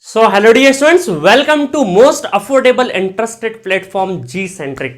So, hello dear students, welcome to most affordable and trusted platform G Centric।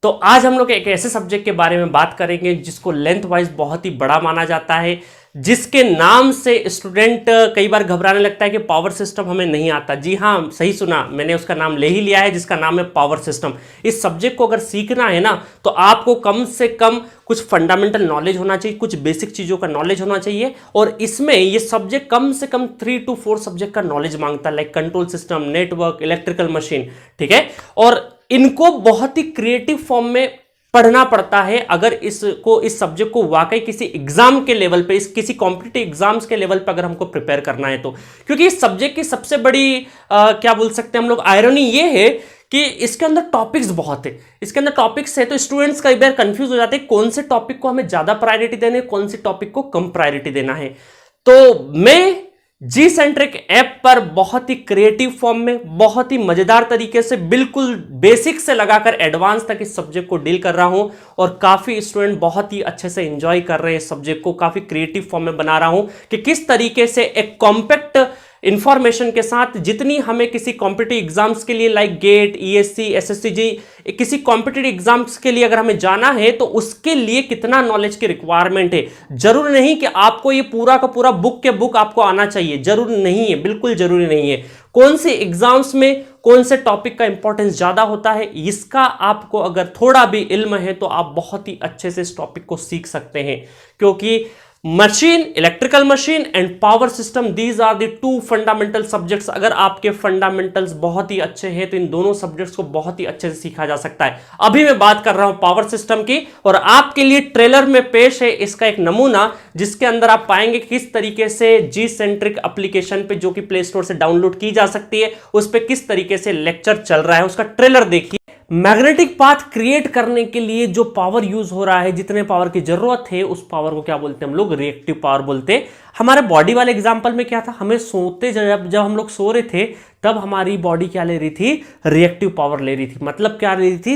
तो आज हम लोग एक ऐसे सब्जेक्ट के बारे में बात करेंगे जिसको लेंथ वाइज बहुत ही बड़ा माना जाता है, जिसके नाम से स्टूडेंट कई बार घबराने लगता है कि पावर सिस्टम हमें नहीं आता। जी हाँ, सही सुना, मैंने उसका नाम ले ही लिया है जिसका नाम है पावर सिस्टम। इस सब्जेक्ट को अगर सीखना है ना तो आपको कम से कम कुछ फंडामेंटल नॉलेज होना चाहिए, कुछ बेसिक चीज़ों का नॉलेज होना चाहिए। और इसमें ये सब्जेक्ट कम से कम 3 to 4 सब्जेक्ट का नॉलेज मांगता है, like control system, network, electrical machine, ठीक है। और इनको बहुत ही क्रिएटिव फॉर्म में पढ़ना पड़ता है अगर इस सब्जेक्ट को वाकई किसी एग्जाम के लेवल पे, किसी कॉम्पिटिटिव एग्जाम्स के लेवल पे अगर हमको प्रिपेयर करना है तो। क्योंकि इस सब्जेक्ट की सबसे बड़ी क्या बोल सकते हैं हम लोग, आयरनी ये है कि इसके अंदर टॉपिक्स बहुत है। इसके अंदर टॉपिक्स है तो स्टूडेंट्स कई बार कंफ्यूज हो जाते हैं कौन से टॉपिक को हमें ज्यादा प्रायोरिटी देना है, कौन से टॉपिक को कम प्रायोरिटी देना है। तो मैं जी सेंट्रिक ऐप पर बहुत ही क्रिएटिव फॉर्म में, बहुत ही मजेदार तरीके से, बिल्कुल बेसिक से लगाकर एडवांस तक इस सब्जेक्ट को डील कर रहा हूं। और काफी स्टूडेंट बहुत ही अच्छे से एंजॉय कर रहे हैं इस सब्जेक्ट को। काफी क्रिएटिव फॉर्म में बना रहा हूं कि किस तरीके से एक कॉम्पैक्ट इंफॉर्मेशन के साथ, जितनी हमें किसी कॉम्पिटिटिव एग्जाम्स के लिए लाइक गेट, ईएससी, एसएससीजी, किसी कॉम्पिटिटिव एग्जाम्स के लिए अगर हमें जाना है तो उसके लिए कितना नॉलेज की रिक्वायरमेंट है। जरूरी नहीं कि आपको ये पूरा का पूरा बुक के बुक आपको आना चाहिए, जरूरी नहीं है, बिल्कुल जरूरी नहीं है। कौन से एग्जाम्स में कौन से टॉपिक का इंपॉर्टेंस ज्यादा होता है, इसका आपको अगर थोड़ा भी इल्म है तो आप बहुत ही अच्छे से इस टॉपिक को सीख सकते हैं। क्योंकि machine, electrical machine and power system, these are the 2 fundamental subjects. अगर आपके फंडामेंटल्स बहुत ही अच्छे हैं तो इन दोनों सब्जेक्ट्स को बहुत ही अच्छे से सीखा जा सकता है। अभी मैं बात कर रहा हूं पावर सिस्टम की, और आपके लिए ट्रेलर में पेश है इसका एक नमूना, जिसके अंदर आप पाएंगे किस तरीके से जी सेंट्रिक एप्लीकेशन पे, जो कि प्ले स्टोर से डाउनलोड की जा सकती है, उस पर किस तरीके से लेक्चर चल रहा है, उसका ट्रेलर देखिए। मैग्नेटिक पाथ क्रिएट करने के लिए जो पावर यूज हो रहा है, जितने पावर की जरूरत है, उस पावर को क्या बोलते हैं हम लोग, रिएक्टिव पावर बोलते हैं। हमारे बॉडी वाले एग्जांपल में क्या था, हमें सोते जब हम लोग सो रहे थे तब हमारी बॉडी क्या ले रही थी, रिएक्टिव पावर ले रही थी। मतलब क्या ले रही थी,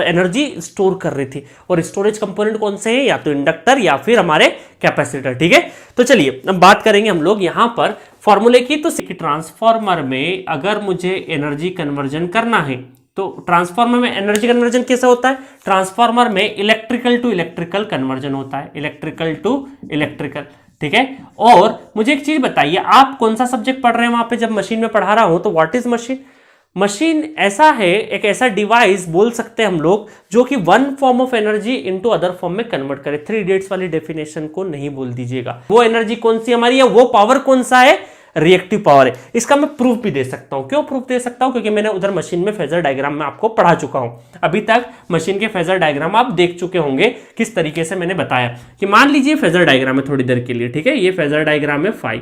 एनर्जी स्टोर कर रही थी। और स्टोरेज कंपोनेंट कौन से हैं, या तो इंडक्टर या फिर हमारे कैपेसिटर, ठीक है। तो चलिए अब बात करेंगे हम लोग यहां पर फॉर्मूले की। तो ट्रांसफॉर्मर में अगर मुझे एनर्जी कन्वर्जन करना है तो ट्रांसफार्मर में एनर्जी कन्वर्जन कैसे होता है, ट्रांसफार्मर में इलेक्ट्रिकल टू इलेक्ट्रिकल कन्वर्जन होता है, इलेक्ट्रिकल टू इलेक्ट्रिकल, ठीक है। और मुझे एक चीज बताइए, आप कौन सा सब्जेक्ट पढ़ रहे हैं वहां पे, जब मशीन में पढ़ा रहा हूं तो व्हाट इज मशीन। मशीन ऐसा है, एक ऐसा डिवाइस बोल सकते हैं हम लोग जो कि one form of energy into other form में कन्वर्ट करे। 3 इडियट्स वाली डेफिनेशन को नहीं बोल दीजिएगा। वो एनर्जी कौन सी हमारी है, वो पावर कौन सा है, रिएक्टिव पावर है। इसका मैं प्रूफ भी दे सकता हूं। क्यों प्रूफ दे सकता हूं, क्योंकि मैंने उधर मशीन में फेजर डायग्राम में आपको पढ़ा चुका हूं। अभी तक मशीन के फेजर डायग्राम आप देख चुके होंगे, किस तरीके से मैंने बताया कि मान लीजिए फेजर डायग्राम है थोड़ी देर के लिए, ठीक है। ये फेजर डायग्राम है 5,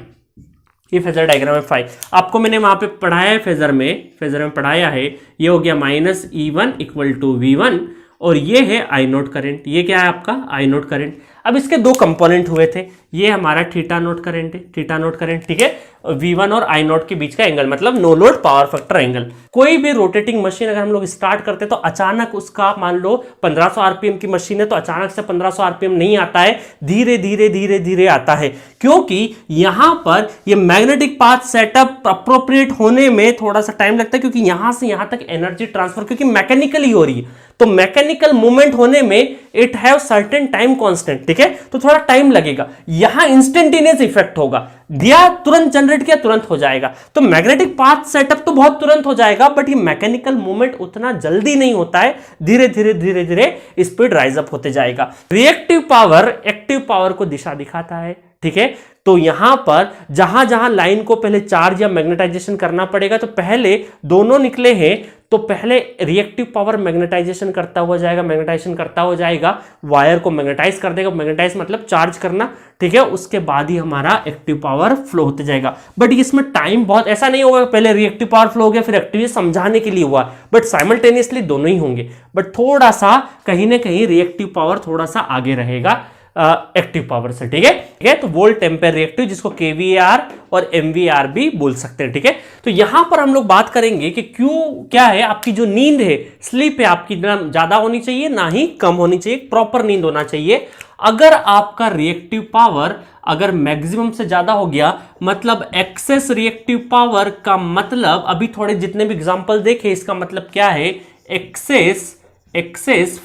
ये फेजर डायग्राम है 5, आपको मैंने वहां पे पढ़ाया है, फेजर में पढ़ाया है। ये हो गया -E1 = V1, और ये है आई नोट करंट। ये क्या है आपका आई नोट करंट। अब इसके 2 कंपोनेंट हुए थे, ये हमारा थीटा नोट करंट है, थीटा नोट करंट, ठीक है। V1 और I नोट के बीच का एंगल, मतलब no load power factor angle. कोई भी रोटेटिंग मशीन अगर हम लोग स्टार्ट करते तो अचानक उसका, मान लो 1500 आरपीएम की मशीन है तो अचानक से 1500 आरपीएम नहीं आता है, धीरे धीरे धीरे धीरे आता है। क्योंकि यहां पर ये मैग्नेटिक पाथ सेटअप अप्रोप्रिएट होने में थोड़ा सा टाइम लगता है, क्योंकि यहां से यहां तक एनर्जी ट्रांसफर क्योंकि मैकेनिकली हो रही है, तो मैकेनिकल मूवमेंट होने में it have certain time constant, ठीक है। तो थोड़ा टाइम लगेगा। यहां इंस्टेंटेनियस इफेक्ट होगा, दिया तुरंत जनरेट किया तुरंत हो जाएगा। तो मैग्नेटिक पाथ सेटअप तो बहुत तुरंत हो जाएगा, बट ये मैकेनिकल मूवमेंट उतना जल्दी नहीं होता है, धीरे धीरे धीरे धीरे स्पीड राइज अप होते जाएगा। रिएक्टिव पावर एक्टिव पावर को दिशा दिखाता है, ठीक है। तो यहां पर जहां जहां लाइन को पहले चार्ज या मैग्नेटाइजेशन करना पड़ेगा, तो पहले दोनों निकले हैं तो पहले रिएक्टिव पावर मैग्नेटाइजेशन करता हुआ जाएगा, मैग्नेटाइजेशन करता हुआ जाएगा, वायर को मैग्नेटाइज कर देगा, मैग्नेटाइज मतलब चार्ज करना, ठीक है। उसके बाद ही हमारा एक्टिव पावर फ्लो होते जाएगा। बट इसमें टाइम बहुत, ऐसा नहीं होगा पहले रिएक्टिव पावर फ्लो हो गया फिर एक्टिव, समझाने के लिए हुआ, बट साइमल्टेनियसली दोनों ही होंगे। बट थोड़ा सा कहीं ना कहीं रिएक्टिव पावर थोड़ा सा आगे रहेगा एक्टिव पावर से। ठीक है, तो वोल्ट एम्पेयर रिएक्टिव, जिसको केवीआर और एमवीआर भी बोल सकते हैं। ठीक है, तो यहां पर हम लोग बात करेंगे कि क्यों, क्या है आपकी जो नींद है, स्लीप है आपकी, ना ज्यादा होनी चाहिए ना ही कम होनी चाहिए, प्रॉपर नींद होना चाहिए। अगर आपका रिएक्टिव पावर अगर मैक्सिमम से ज्यादा हो गया, मतलब एक्सेस रिएक्टिव पावर का मतलब, अभी थोड़े जितने भी एग्जांपल देखे, इसका मतलब क्या है, excess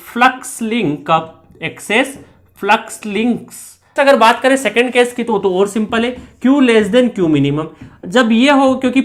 flux link, excess flux links. अगर बात करें सेकंड केस की तो और सिंपल है, Q less than Q minimum. जब ये हो, क्योंकि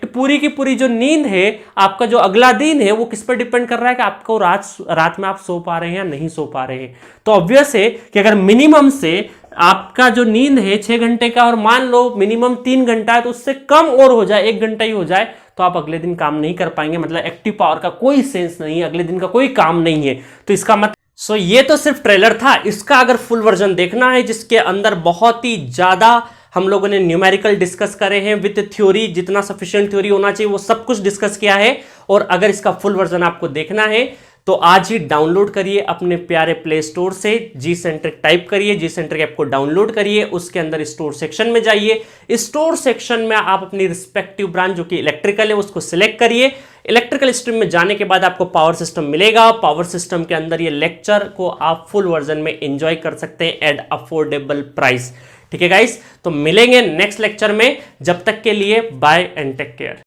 पूरी की पूरी जो नींद है, आपका जो अगला दिन है, वो किस पर डिपेंड कर रहा है कि आपको रात में आप सो पा रहे हैं या नहीं सो पा रहे हैं। तो ऑब्वियस है कि अगर मिनिमम से आपका जो नींद है 6 घंटे का, और मान लो मिनिमम 3 घंटा है, तो उससे कम और हो जाए, 1 घंटा ही हो जाए, तो आप अगले दिन काम नहीं कर पाएंगे। मतलब एक्टिव पावर का कोई सेंस नहीं है, अगले दिन का कोई काम नहीं है। तो इसका मतलब ये तो सिर्फ ट्रेलर था। इसका अगर फुल वर्जन देखना है, जिसके अंदर बहुत ही ज्यादा हम लोगों ने न्यूमेरिकल डिस्कस करे हैं विद थ्योरी, जितना सफिशिएंट थ्योरी होना चाहिए वो सब कुछ डिस्कस किया है। और अगर इसका फुल वर्जन आपको देखना है तो आज ही डाउनलोड करिए अपने प्यारे प्ले स्टोर से, जी सेंट्रिक टाइप करिए, जी सेंट्रिक ऐप को डाउनलोड करिए, उसके अंदर स्टोर सेक्शन में जाइए। स्टोर सेक्शन में आप अपनी रिस्पेक्टिव ब्रांच जो कि इलेक्ट्रिकल है उसको सिलेक्ट करिए। इलेक्ट्रिकल स्ट्रीम में जाने के बाद आपको पावर सिस्टम मिलेगा। पावर सिस्टम के अंदर ये लेक्चर को आप फुल वर्जन में एंजॉय कर सकते हैं एट अफोर्डेबल प्राइस। ठीक है गाइस, तो मिलेंगे नेक्स्ट लेक्चर में। जब तक के लिए बाय एंड टेक केयर।